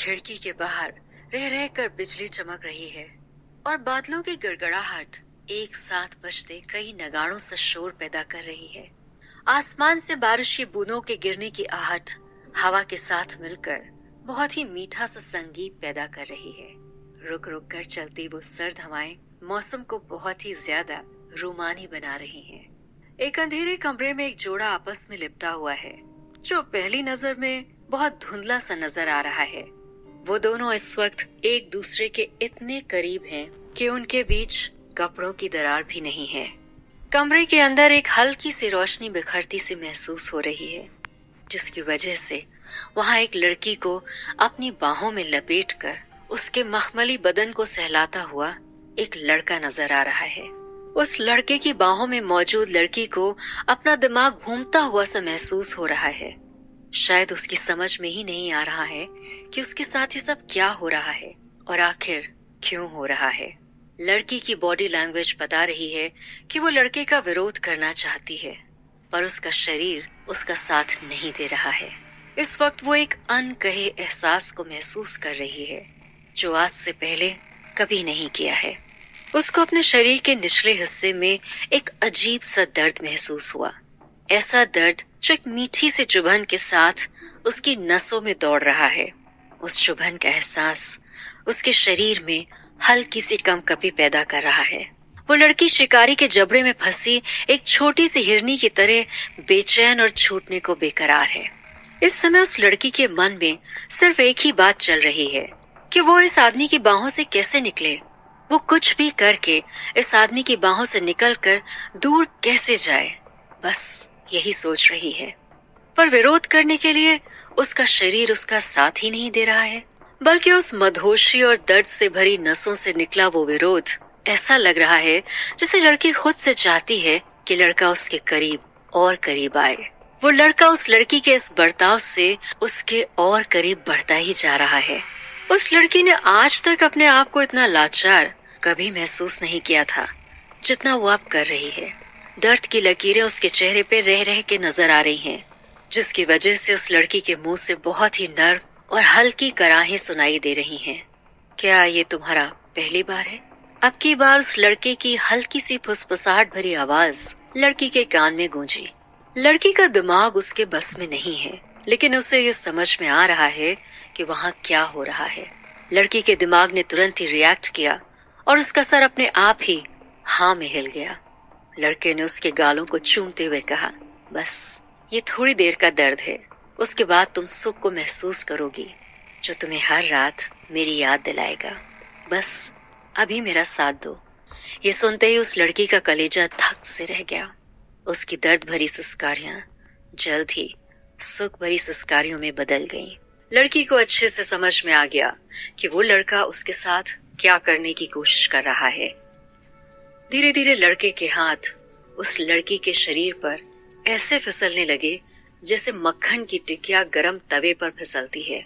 खिड़की के बाहर रह रह कर बिजली चमक रही है और बादलों की गड़गड़ाहट एक साथ बजते कई नगाड़ों से शोर पैदा कर रही है। आसमान से बारिश की बूंदों के गिरने की आहट हवा के साथ मिलकर बहुत ही मीठा सा संगीत पैदा कर रही है। रुक रुक कर चलती वो सर्द हवाएं मौसम को बहुत ही ज्यादा रूमानी बना रही हैं। एक अंधेरे कमरे में एक जोड़ा आपस में लिपटा हुआ है, जो पहली नजर में बहुत धुंधला सा नजर आ रहा है। वो दोनों इस वक्त एक दूसरे के इतने करीब हैं कि उनके बीच कपड़ों की दरार भी नहीं है। कमरे के अंदर एक हल्की सी रोशनी बिखरती सी महसूस हो रही है, जिसकी वजह से वहाँ एक लड़की को अपनी बाहों में लपेटकर उसके मखमली बदन को सहलाता हुआ एक लड़का नजर आ रहा है। उस लड़के की बाहों में मौजूद लड़की को अपना दिमाग घूमता हुआ सा महसूस हो रहा है। शायद उसकी समझ में ही नहीं आ रहा है कि उसके साथ ये सब क्या हो रहा है और आखिर क्यों हो रहा है। लड़की की बॉडी लैंग्वेज बता रही है कि वो लड़के का विरोध करना चाहती है, पर उसका शरीर उसका साथ नहीं दे रहा है। इस वक्त वो एक अनकहे एहसास को महसूस कर रही है, जो आज से पहले कभी नहीं किया है। उसको अपने शरीर के निचले हिस्से में एक अजीब सा दर्द महसूस हुआ। ऐसा दर्द जो एक मीठी सी चुभन के साथ उसकी नसों में दौड़ रहा है। उस चुभन का एहसास उसके शरीर में हल्की सी कंपकपी पैदा कर रहा है। वो लड़की शिकारी के जबड़े में फंसी एक छोटी सी हिरनी की तरह बेचैन और छूटने को बेकरार है। इस समय उस लड़की के मन में सिर्फ एक ही बात चल रही है कि वो इस आदमी की बाहों से कैसे निकले। वो कुछ भी करके इस आदमी की बाहों से निकलकर दूर कैसे जाए, बस यही सोच रही है। पर विरोध करने के लिए उसका शरीर उसका साथ ही नहीं दे रहा है, बल्कि उस मदहोशी और दर्द से भरी नसों से निकला वो विरोध ऐसा लग रहा है जैसे लड़की खुद से चाहती है कि लड़का उसके करीब और करीब आए। वो लड़का उस लड़की के इस बर्ताव से उसके और करीब बढ़ता ही जा रहा है। उस लड़की ने आज तक अपने आप को इतना लाचार कभी महसूस नहीं किया था जितना वो अब कर रही है। दर्द की लकीरें उसके चेहरे पे रह रह के नजर आ रही हैं, जिसकी वजह से उस लड़की के मुंह से बहुत ही नर्म और हल्की कराहें सुनाई दे रही हैं। क्या ये तुम्हारा पहली बार है? अब की बार उस लड़के की हल्की सी फुसफुसाहट भरी आवाज लड़की के कान में गूंजी। लड़की का दिमाग उसके बस में नहीं है, लेकिन उसे ये समझ में आ रहा है कि वहाँ क्या हो रहा है। लड़की के दिमाग ने तुरंत ही रिएक्ट किया और उसका सर अपने आप ही हाँ में हिल गया। लड़के ने उसके गालों को चूमते हुए कहा, बस ये थोड़ी देर का दर्द है, उसके बाद तुम सुख को महसूस करोगी, जो तुम्हें हर रात मेरी याद दिलाएगा। बस अभी मेरा साथ दो। ये सुनते ही उस लड़की का कलेजा धक से रह गया। उसकी दर्द भरी सुस्कारियां जल्द ही सुख भरी सुस्कारियों में बदल गईं। लड़की को अच्छे से समझ में आ गया कि वो लड़का उसके साथ क्या करने की कोशिश कर रहा है। धीरे धीरे लड़के के हाथ उस लड़की के शरीर पर ऐसे फिसलने लगे जैसे मक्खन की टिकिया गरम तवे पर फिसलती है।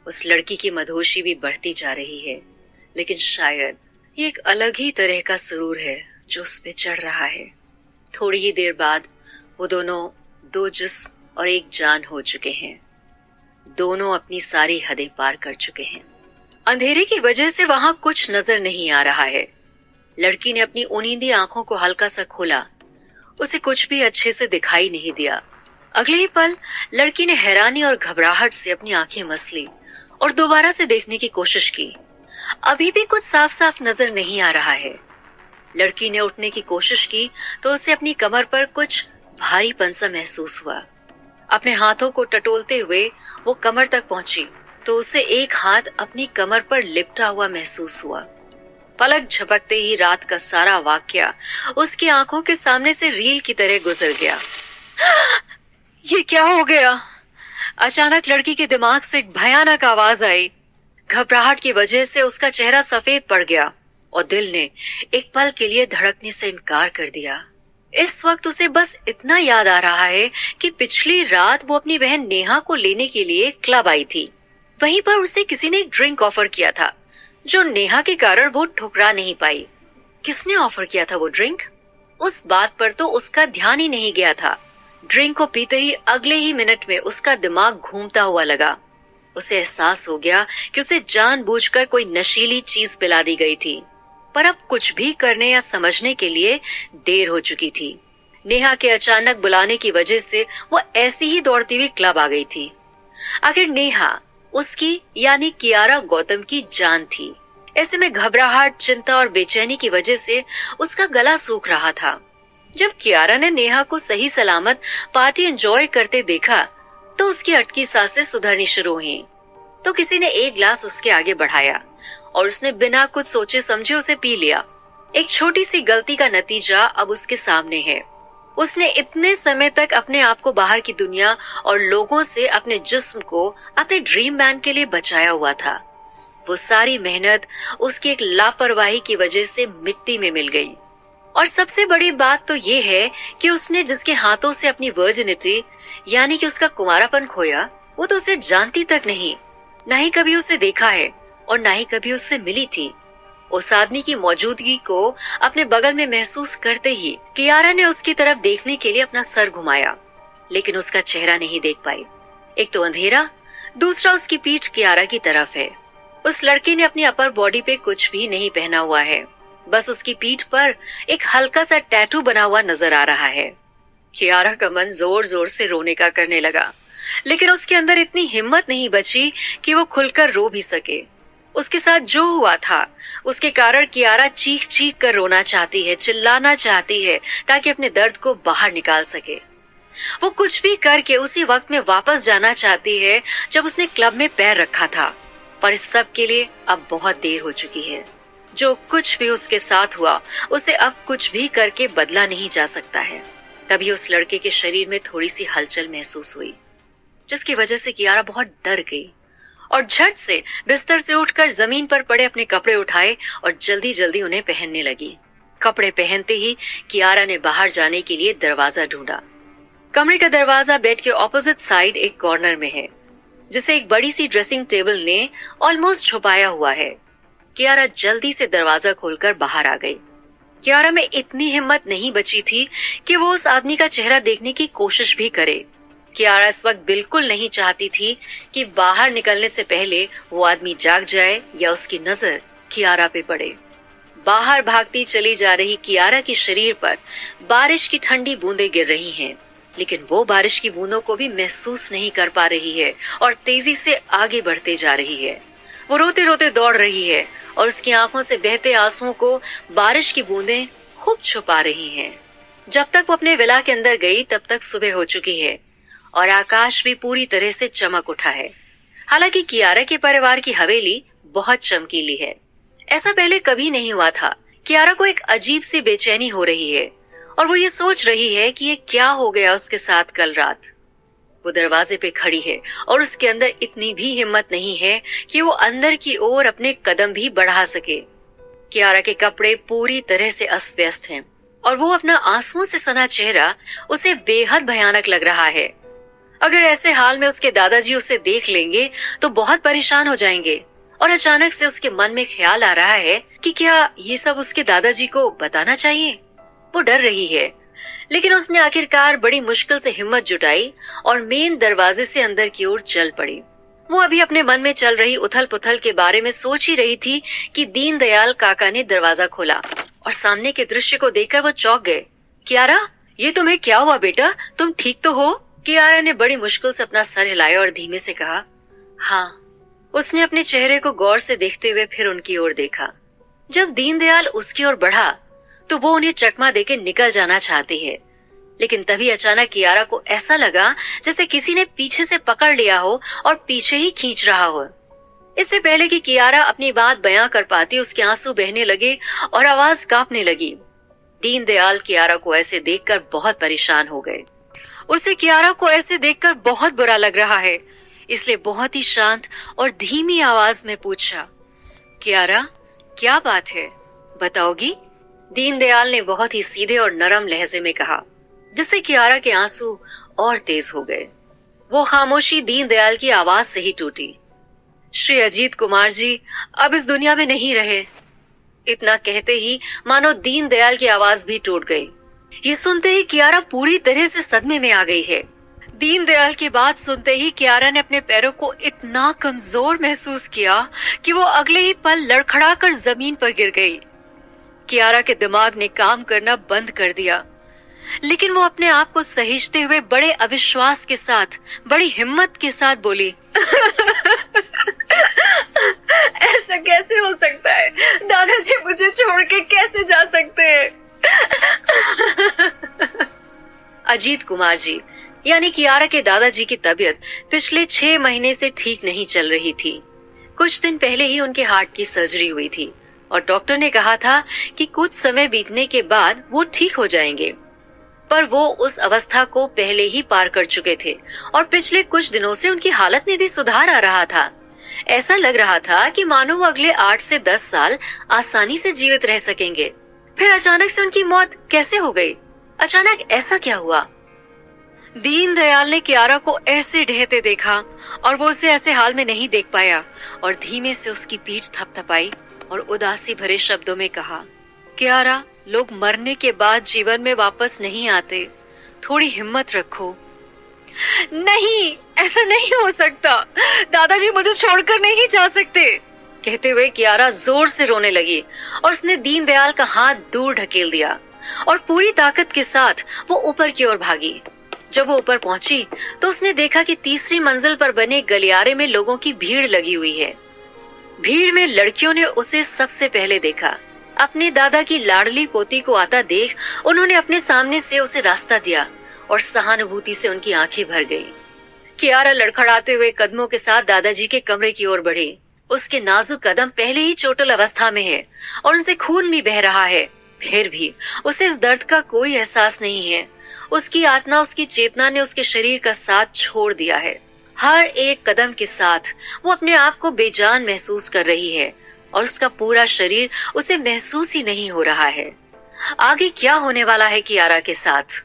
उस लड़की की मदहोशी भी बढ़ती जा रही है, लेकिन शायद ये एक अलग ही तरह का सुरूर है जो उस पे चढ़ रहा है। थोड़ी ही देर बाद वो दोनों दो जिस्म और एक जान हो चुके हैं। दोनों अपनी सारी हदें पार कर चुके हैं। अंधेरे की वजह से वहां कुछ नजर नहीं आ रहा है। लड़की ने अपनी उनींदी आंखों को हल्का सा खोला। उसे कुछ भी अच्छे से दिखाई नहीं दिया। अगले ही पल लड़की ने हैरानी और घबराहट से अपनी आंखें मसली और दोबारा से देखने की कोशिश की। अभी भी कुछ साफ साफ नजर नहीं आ रहा है। लड़की ने उठने की कोशिश की तो उसे अपनी कमर पर कुछ भारीपन सा महसूस हुआ। अपने हाथों को टटोलते हुए वो कमर तक पहुंची तो उसे एक हाथ अपनी कमर पर लिपटा हुआ महसूस हुआ। पलक झपकते ही रात का सारा वाकया उसकी आंखों के सामने से रील की तरह गुजर गया। ये क्या हो गया? अचानक लड़की के दिमाग से एक भयानक आवाज आई। घबराहट की वजह से उसका चेहरा सफेद पड़ गया और दिल ने एक पल के लिए धड़कने से इनकार कर दिया। इस वक्त उसे बस इतना याद आ रहा है कि पिछली रात वो अपनी बहन नेहा को लेने के लिए क्लब आई थी। वहीं पर उसे किसी ने एक ड्रिंक ऑफर किया था, जो नेहा के कारण वो ठुकरा नहीं पाई। किसने ऑफर किया था वो ड्रिंक? उस बात पर तो उसका ध्यान ही नहीं गया था। ड्रिंक को पीते ही अगले ही मिनट में उसका दिमाग घूमता हुआ लगा। उसे एहसास हो गया कि उसे जानबूझकर कोई नशीली चीज पिला दी गई थी, पर अब कुछ भी करने या समझने के लिए देर हो चुकी थी। नेहा के अचानक बुलाने की वजह से वो ऐसी ही दौड़ती हुई क्लब आ गई थी। आखिर नेहा उसकी यानी कियारा गौतम की जान थी। ऐसे में घबराहट, चिंता और बेचैनी की वजह से उसका गला सूख रहा था। जब कियारा ने नेहा को सही सलामत पार्टी एंजॉय करते देखा तो उसकी अटकी सांसें सुधरनी शुरू हुई। तो किसी ने एक ग्लास उसके आगे बढ़ाया और उसने बिना कुछ सोचे समझे उसे पी लिया। एक छोटी सी गलती का नतीजा अब उसके सामने है। उसने इतने समय तक अपने आप को बाहर की दुनिया और लोगों से अपने जिस्म को अपने ड्रीम मैन के लिए बचाया हुआ था। वो सारी मेहनत उसकी एक लापरवाही की वजह से मिट्टी में मिल गई। और सबसे बड़ी बात तो ये है कि उसने जिसके हाथों से अपनी वर्जिनिटी यानी कि उसका कुंवारापन खोया, वो तो उसे जानती तक नहीं, ना ही कभी उसे देखा है और ना ही कभी उससे मिली थी। उस आदमी की मौजूदगी को अपने बगल में महसूस करते ही कियारा ने उसकी तरफ देखने के लिए अपना सर घुमाया, लेकिन उसका चेहरा नहीं देख पाई। एक तो अंधेरा, दूसरा उसकी पीठ कियारा की तरफ है। उस लड़के ने अपनी अपर बॉडी पे कुछ भी नहीं पहना हुआ है, बस उसकी पीठ पर एक हल्का सा टैटू बना हुआ नजर आ रहा है। कियारा का मन जोर जोर से रोने का करने लगा, लेकिन उसके अंदर इतनी हिम्मत नहीं बची कि वो खुलकर रो भी सके। उसके साथ जो हुआ था उसके कारण कियारा चीख चीख कर रोना चाहती है, चिल्लाना चाहती है ताकि अपने दर्द को बाहर निकाल सके। वो कुछ भी करके उसी वक्त में वापस जाना चाहती है जब उसने क्लब में पैर रखा था, पर इस सब के लिए अब बहुत देर हो चुकी है। जो कुछ भी उसके साथ हुआ उसे अब कुछ भी करके बदला नहीं जा सकता है। तभी उस लड़के के शरीर में थोड़ी सी हलचल महसूस हुई, जिसकी वजह से कियारा बहुत डर गई और झट से बिस्तर से उठकर जमीन पर पड़े अपने कपड़े उठाए और जल्दी जल्दी उन्हें पहनने लगी। कपड़े पहनते ही कियारा ने बाहर जाने के लिए दरवाजा ढूंढा। कमरे का दरवाजा बेड के ऑपोजिट साइड एक कॉर्नर में है, जिसे एक बड़ी सी ड्रेसिंग टेबल ने ऑलमोस्ट छुपाया हुआ है। कियारा जल्दी से दरवाजा खोलकर बाहर आ गई। कियारा में इतनी हिम्मत नहीं बची थी कि वो उस आदमी का चेहरा देखने की कोशिश भी करे। कियारा इस वक्त बिल्कुल नहीं चाहती थी कि बाहर निकलने से पहले वो आदमी जाग जाए या उसकी नजर कियारा पे पड़े। बाहर भागती चली जा रही कियारा के शरीर पर बारिश की ठंडी बूंदें गिर रही हैं, लेकिन वो बारिश की बूंदों को भी महसूस नहीं कर पा रही है और तेजी से आगे बढ़ते जा रही है। वो रोते रोते दौड़ रही है और उसकी आंखों से बहते आंसुओं को बारिश की बूंदें खूब छुपा रही हैं। जब तक वो अपने विला के अंदर गई तब तक सुबह हो चुकी है और आकाश भी पूरी तरह से चमक उठा है। हालांकि कियारा के परिवार की हवेली बहुत चमकीली है। ऐसा पहले कभी नहीं हुआ था। कियारा को एक अजीब सी बेचैनी हो रही है और वो ये सोच रही है कि ये क्या हो गया उसके साथ कल रात। वो दरवाजे पे खड़ी है और उसके अंदर इतनी भी हिम्मत नहीं है कि वो अंदर की ओर अपने कदम भी बढ़ा सके। कियारा के कपड़े पूरी तरह से अस्त व्यस्त हैं और वो अपना आंसुओं से सना चेहरा उसे बेहद भयानक लग रहा है। अगर ऐसे हाल में उसके दादाजी उसे देख लेंगे तो बहुत परेशान हो जाएंगे। और अचानक से उसके मन में ख्याल आ रहा है कि क्या ये सब उसके दादाजी को बताना चाहिए। वो डर रही है, लेकिन उसने आखिरकार बड़ी मुश्किल से हिम्मत जुटाई और मेन दरवाजे से अंदर की ओर चल पड़ी। वो अभी अपने मन में चल रही उथल पुथल के बारे में सोच ही रही थी कि दीनदयाल काका ने दरवाजा खोला और सामने के दृश्य को देखकर वो चौंक गए। कियारा, ये तुम्हें क्या हुआ बेटा, तुम ठीक तो हो? कियारा ने बड़ी मुश्किल से अपना सर हिलाया और धीमे से कहा, हाँ। उसने अपने चेहरे को गौर से देखते हुए फिर उनकी ओर देखा। जब दीनदयाल उसकी ओर बढ़ा तो वो उन्हें चकमा देके निकल जाना चाहती है, लेकिन तभी अचानक कियारा को ऐसा लगा जैसे किसी ने पीछे से पकड़ लिया हो और पीछे ही खींच रहा हो। इससे पहले कि कियारा अपनी बात बयां कर पाती, उसके आंसू बहने लगे और आवाज कांपने लगी। दीनदयाल कियारा को ऐसे देखकर बहुत परेशान हो गए। उसे कियारा को ऐसे देखकर बहुत बुरा लग रहा है, इसलिए बहुत ही शांत और धीमी आवाज में पूछा, कियारा, क्या बात है, बताओगी? दीनदयाल ने बहुत ही सीधे और नरम लहजे में कहा, जिससे कियारा के आंसू और तेज हो गए। वो खामोशी दीनदयाल की आवाज से ही टूटी। श्री अजीत कुमार जी अब इस दुनिया में नहीं रहे। इतना कहते ही मानो दीनदयाल की आवाज भी टूट गई। ये सुनते ही कियारा पूरी तरह से सदमे में आ गई है। दीनदयाल की बात सुनते ही कियारा ने अपने पैरों को इतना कमजोर महसूस किया कि वो अगले ही पल लड़खड़ाकर जमीन पर गिर गई। कियारा के दिमाग ने काम करना बंद कर दिया, लेकिन वो अपने आप को सहेजते हुए बड़े अविश्वास के साथ, बड़ी हिम्मत के साथ बोली, ऐसा कैसे हो सकता है? दादाजी मुझे छोड़ के कैसे जा सकते हैं? अजीत कुमार जी यानी कियारा के दादाजी की तबीयत पिछले 6 महीने से ठीक नहीं चल रही थी। कुछ दिन पहले ही उनके हार्ट की सर्जरी हुई थी और डॉक्टर ने कहा था कि कुछ समय बीतने के बाद वो ठीक हो जाएंगे। पर वो उस अवस्था को पहले ही पार कर चुके थे और पिछले कुछ दिनों से उनकी हालत में भी सुधार आ रहा था। ऐसा लग रहा था कि मानो वो अगले 8 से 10 साल आसानी से जीवित रह सकेंगे। फिर अचानक से उनकी मौत कैसे हो गई? अचानक ऐसा क्या हुआ? दीनदयाल ने कियारा को ऐसे ढहते देखा और वो उसे ऐसे हाल में नहीं देख पाया और धीमे से उसकी पीठ थपथपाई और उदासी भरे शब्दों में कहा, कियारा, लोग मरने के बाद जीवन में वापस नहीं आते, थोड़ी हिम्मत रखो। नहीं, ऐसा नहीं हो सकता, दादाजी मुझे छोड़कर नहीं जा सकते। कहते हुए कियारा जोर से रोने लगी और उसने दीनदयाल का हाथ दूर ढकेल दिया और पूरी ताकत के साथ वो ऊपर की ओर भागी। जब वो ऊपर पहुंची तो उसने देखा कि तीसरी मंजिल पर बने गलियारे में लोगों की भीड़ लगी हुई है। भीड़ में लड़कियों ने उसे सबसे पहले देखा। अपने दादा की लाडली पोती को आता देख उन्होंने अपने सामने से उसे रास्ता दिया और सहानुभूति से उनकी आंखें भर गई। कियारा लड़खड़ाते हुए कदमों के साथ दादाजी के कमरे की ओर बढ़ी। उसके नाजुक कदम पहले ही चोटिल अवस्था में है और उनसे खून भी बह रहा है, फिर भी उसे इस दर्द का कोई एहसास नहीं है। उसकी आत्मा, उसकी चेतना ने उसके शरीर का साथ छोड़ दिया है। हर एक कदम के साथ वो अपने आप को बेजान महसूस कर रही है और उसका पूरा शरीर उसे महसूस ही नहीं हो रहा है। आगे क्या होने वाला है कियारा के साथ?